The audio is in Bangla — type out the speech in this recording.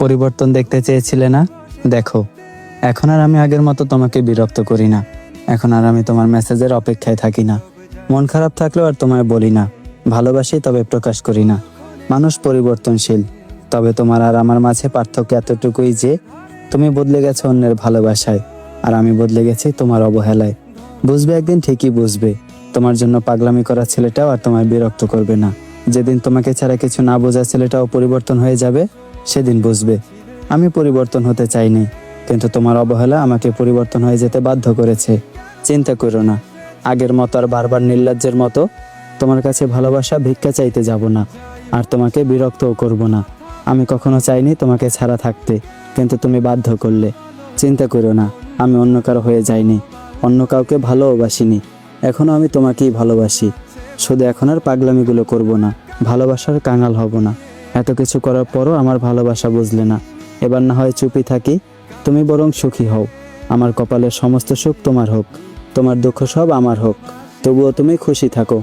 পরিবর্তন দেখতে চেয়েছিলে না? দেখো, এখন আর আমি আগের মতো তোমাকে বিরক্ত করি না। এখন আর আমি তোমার মেসেজের অপেক্ষায় থাকি না। মন খারাপ থাকলেও আর তোমায় বলি না। ভালোবাসি, তবে প্রকাশ করি না। মানুষ পরিবর্তনশীল, তবে তোমার আর আমার মাঝে পার্থক্য এতটুকুই যে তুমি বদলে গেছো অন্যের ভালোবাসায়, আর আমি বদলে গেছি তোমার অবহেলায়। বুঝবে একদিন, ঠিকই বুঝবে। তোমার জন্য পাগলামি করা ছেলেটাও আর তোমায় বিরক্ত করবে না। যেদিন তোমাকে ছাড়া কিছু না বোঝা ছেলেটাও পরিবর্তন হয়ে যাবে, সেদিন বুঝবে। আমি পরিবর্তন হতে চাইনি, কিন্তু তোমার অবহেলা আমাকে পরিবর্তন হয়ে যেতে বাধ্য করেছে। চিন্তা করো না, আগের মতো আর বারবার নির্লজ্জের মতো তোমার কাছে ভালোবাসা ভিক্ষা চাইতে যাব না, আর তোমাকে বিরক্তও করব না। আমি কখনো চাইনি তোমাকে ছাড়া থাকতে, কিন্তু তুমি বাধ্য করলে। চিন্তা করো না, আমি অন্য কারো হয়ে যাইনি, অন্য কাউকে ভালোবাসিনি। এখনও আমি তোমাকেই ভালোবাসি। শুধু এখন আর পাগলামিগুলো করব না, ভালোবাসার কাঙাল হব না। এত কিছু করার পরও আমার ভালোবাসা বুঝলে না। এবার না হয় চুপই থাকি, তুমি বরং সুখী হও। আমার কপালের সমস্ত সুখ তোমার হোক, তোমার দুঃখ সব আমার হোক, তবুও তুমি খুশি থাকো।